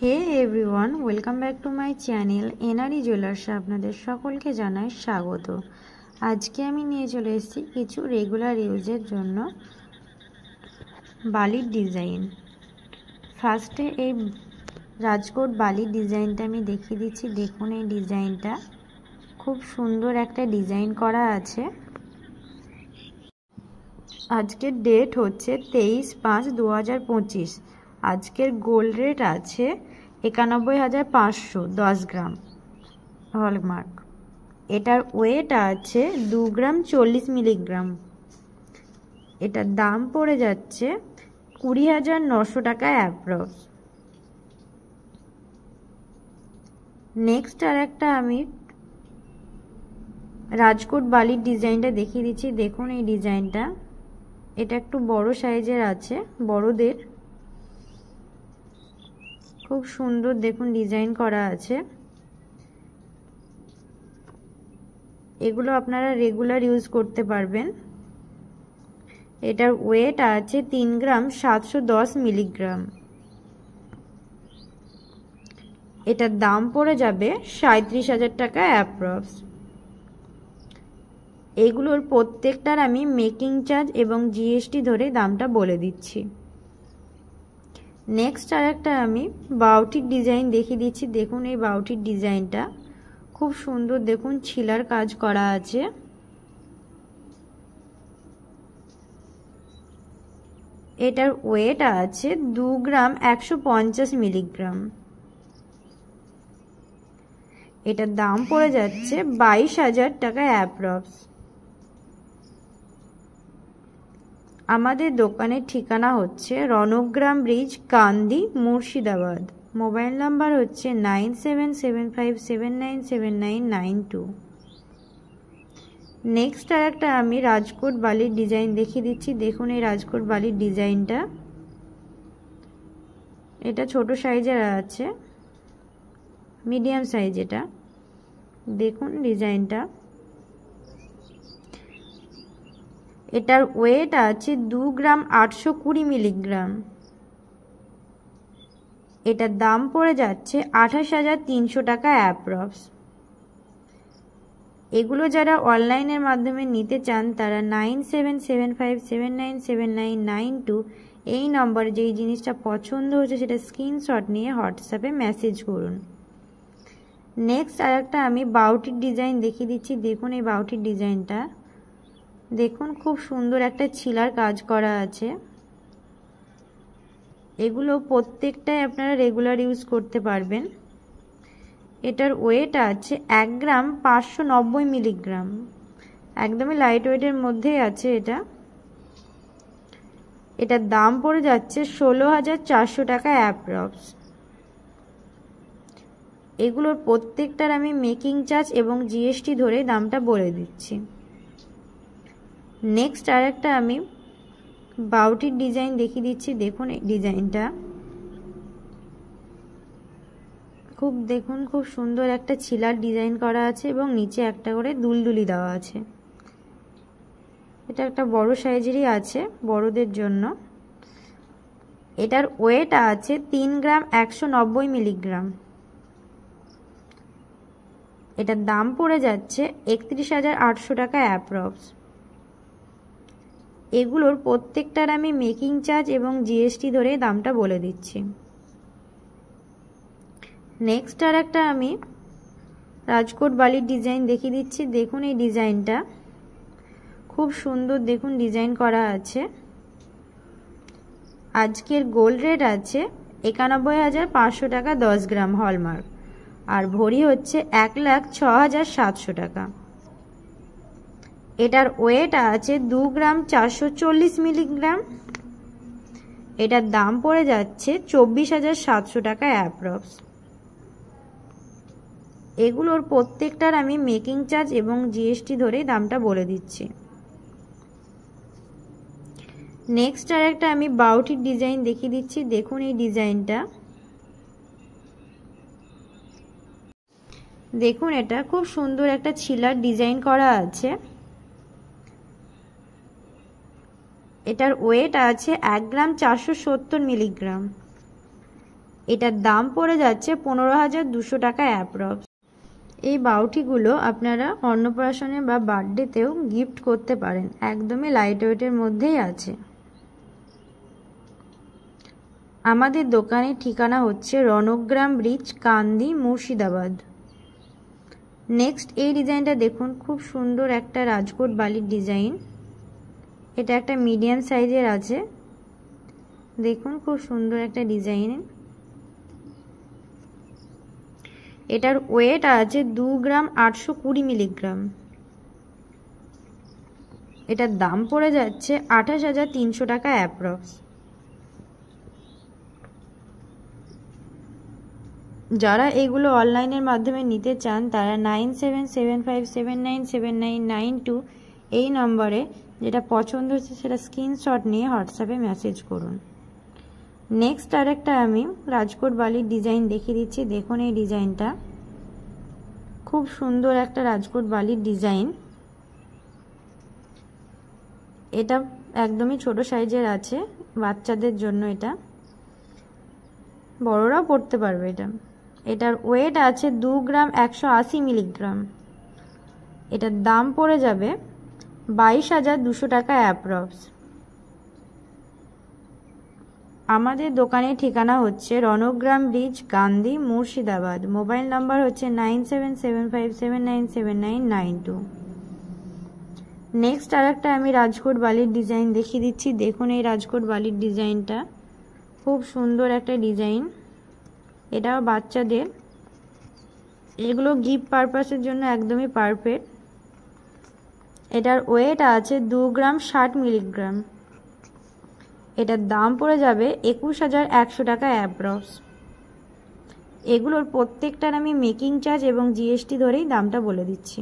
Hey everyone, welcome back to my channel NRE জুয়েলার্সে আপনাদের সকলকে জানাই স্বাগত। আজকে আমি নিয়ে চলে এসেছি কিছু রেগুলার ইউজের জন্য বালির ডিজাইন। ফার্স্টে এই রাজকোট বালির ডিজাইনটা আমি দেখিয়ে দিচ্ছি। দেখুন, এই ডিজাইনটা খুব সুন্দর একটা ডিজাইন করা আছে। আজকের ডেট হচ্ছে 23/5/2025। আজকের গোল্ড রেট আছে 91,500 10 গ্রাম হলমার্ক। এটার ওয়েট আছে 2 গ্রাম 40 মিলিগ্রাম। এটার দাম পড়ে যাচ্ছে 20,900 টাকা অ্যাপ্রক্স। নেক্সট আর একটা আমি রাজকোট বালির ডিজাইনটা দেখিয়ে দিচ্ছি। দেখুন এই ডিজাইনটা, এটা একটু বড় সাইজের আছে, বড়দের। খুব সুন্দর দেখুন ডিজাইন করা আছে। এগুলো আপনারা রেগুলার ইউজ করতে পারবেন। এটার ওয়েট আছে 3 গ্রাম 710 মিলিগ্রাম। এটার দাম পড়ে যাবে 37,000 টাকা অ্যাপ্রক্স। এগুলোর প্রত্যেকটার আমি মেকিং চার্জ এবং জিএসটি ধরে দামটা বলে দিচ্ছি। নেক্সট আর একটা আমি বাউটির ডিজাইন দেখিয়ে দিচ্ছি। দেখুন এই বাউটির ডিজাইনটা খুব সুন্দর, দেখুন ছিলার কাজ করা আছে। এটার ওয়েট আছে 2 গ্রাম 150 মিলিগ্রাম। এটার দাম পড়ে যাচ্ছে 22,000 টাকা অ্যাপ্রক্স। আমাদের দোকানের ঠিকানা হচ্ছে রণগ্রাম ব্রিজ, কান্দি, মুর্শিদাবাদ। মোবাইল নাম্বার হচ্ছে 9775797992। নেক্সট আর একটা আমি রাজকোট বালির ডিজাইন দেখিয়ে দিচ্ছি। দেখুন এই রাজকোট বালির ডিজাইনটা, এটা ছোট সাইজের আছে, মিডিয়াম সাইজ। এটা দেখুন ডিজাইনটা, এটার ওয়েট আছে 2 গ্রাম 820 মিলিগ্রাম। এটার দাম পড়ে যাচ্ছে 28,300 টাকা অ্যাপ্রক্স। এগুলো যারা অনলাইনের মাধ্যমে নিতে চান তারা 9775797992 এই নম্বরে যেই জিনিসটা পছন্দ হচ্ছে সেটা স্ক্রিনশট নিয়ে হোয়াটসঅ্যাপে মেসেজ করুন। নেক্সট আর একটা আমি বাউটির ডিজাইন দেখিয়ে দিচ্ছি। দেখুন এই বাউটির ডিজাইনটা, দেখুন খুব সুন্দর একটা ছিলার কাজ করা আছে। এগুলো প্রত্যেকটাই আপনারা রেগুলার ইউজ করতে পারবেন। এটার ওয়েট আছে 1 গ্রাম 590 মিলিগ্রাম। একদমই লাইট ওয়েটের মধ্যেই আছে এটা। এটার দাম পড়ে যাচ্ছে 16,400 টাকা অ্যাপ্রক্স। এগুলোর প্রত্যেকটার আমি মেকিং চার্জ এবং জিএসটি ধরে দামটা বলে দিচ্ছি। নেক্সট আর একটা আমি বাউটির ডিজাইন দেখিয়ে দিচ্ছি। দেখুন এই ডিজাইনটা দেখুন খুব সুন্দর একটা ছিলার ডিজাইন করা আছে এবং নিচে একটা করে দুলদুলি দেওয়া আছে। এটা একটা বড় সাইজেরই আছে, বড়দের জন্য। এটার ওয়েট আছে 3 গ্রাম 190 মিলিগ্রাম। এটার দাম পড়ে যাচ্ছে 31,800 টাকা অ্যাপ্রক্স। এগুলোর প্রত্যেকটার আমি মেকিং চার্জ এবং জিএসটি ধরে দামটা বলে দিচ্ছি। নেক্সট আর একটা আমি রাজকোট বালির ডিজাইন দেখিয়ে দিচ্ছি। দেখুন এই ডিজাইনটা খুব সুন্দর, দেখুন ডিজাইন করা আছে। আজকের গোল্ড রেট আছে 91,500 টাকা 10 গ্রাম হলমার্ক, আর ভরি হচ্ছে 1,06,700 টাকা। এটার ওয়েট আছে 2 গ্রাম 440 মিলিগ্রাম। এটার দাম পড়ে যাচ্ছে 24,700 টাকা অ্যাপ্রক্স। এগুলোর প্রত্যেকটার আমি মেকিং চার্জ এবং জিএসটি ধরে দামটা বলে দিচ্ছি। নেক্সট আর একটা আমি বাউটির ডিজাইন দেখিয়ে দিচ্ছি। দেখুন এই ডিজাইনটা, দেখুন এটা খুব সুন্দর একটা ছিলার ডিজাইন করা আছে। এটার ওয়েট আছে 1 গ্রাম 470 মিলিগ্রাম। এটার দাম পড়ে যাচ্ছে 15,200 টাকা অ্যাপ্রক্স। এই বাউটিগুলো আপনারা অন্নপ্রাশনে বা বার্থডেতেও গিফট করতে পারেন, একদমই লাইট ওয়েটের মধ্যেই আছে। আমাদের দোকানের ঠিকানা হচ্ছে রণগ্রাম ব্রিজ, কান্দি, মুর্শিদাবাদ। নেক্সট এই ডিজাইনটা দেখুন, খুব সুন্দর একটা রাজকোট বালির ডিজাইন। এটা একটা মিডিয়াম সাইজের আছে, দেখুন খুব সুন্দর একটা ডিজাইন। এটার ওয়েট আছে 2 গ্রাম 820 মিলিগ্রাম। এটার দাম পড়ে যাচ্ছে 28,300 টাকা অ্যাপ্রক্স। যারা এগুলো অনলাইনের মাধ্যমে নিতে চান তারা 9775797992 এই নম্বরে যেটা পছন্দ হচ্ছে সেটা স্ক্রিনশট নিয়ে হোয়াটসঅ্যাপে মেসেজ করুন। নেক্সট আরেকটা আমি রাজকোট বালির ডিজাইন দেখিয়ে দিচ্ছি, দেখুন এই ডিজাইনটা খুব সুন্দর একটা রাজকোট বালির ডিজাইন। এটা একদমই ছোট সাইজের আছে, বাচ্চাদের জন্য, এটা বড়রাও পড়তে পারবে। এটার ওয়েট আছে 2 গ্রাম 180 মিলিগ্রাম। এটার দাম পড়ে যাবে 22,200 টাকা অ্যাপ্রক্স। আমাদের দোকানের ঠিকানা হচ্ছে রণগ্রাম ব্রিজ, কান্দি, মুর্শিদাবাদ। মোবাইল নাম্বার হচ্ছে 9775797992। নেক্সট আরেকটা আমি রাজকোট বালির ডিজাইন দেখিয়ে দিচ্ছি, দেখুন এই রাজকোট বালির ডিজাইনটা খুব সুন্দর একটা ডিজাইন। এটাও বাচ্চাদের, এগুলো গিফট পারপাসের জন্য একদমই পারফেক্ট। এটার ওয়েট আছে 2 গ্রাম 60 মিলিগ্রাম। এটার দাম পড়ে যাবে 21,100 টাকা অ্যাপ্রক্স। এগুলোর প্রত্যেকটার আমি মেকিং চার্জ এবং জিএসটি ধরেই দামটা বলে দিচ্ছি।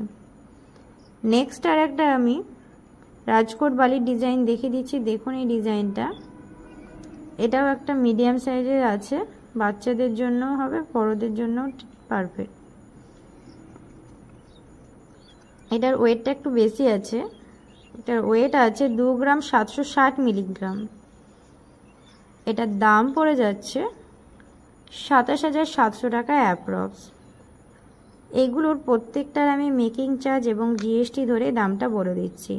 নেক্সট আর একটা আমি রাজকোট বালির ডিজাইন দেখিয়ে দিচ্ছি, দেখুন এই ডিজাইনটা। এটাও একটা মিডিয়াম সাইজের আছে, বাচ্চাদের জন্য হবে, বড়দের জন্য পারফেক্ট। এটার ওয়েটটা একটু বেশি আছে, এটার ওয়েট আছে 2 গ্রাম 760 মিলিগ্রাম। এটার দাম পড়ে যাচ্ছে 27,700 টাকা অ্যাপ্রক্স। এগুলোর প্রত্যেকটার আমি মেকিং চার্জ এবং জিএসটি ধরে দামটা বলে দিচ্ছি।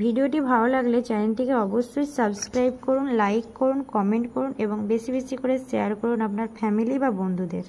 ভিডিওটি ভালো লাগলে চ্যানেলটিকে অবশ্যই সাবস্ক্রাইব করুন, লাইক করুন, কমেন্ট করুন এবং বেশি বেশি করে শেয়ার করুন আপনার ফ্যামিলি বা বন্ধুদের।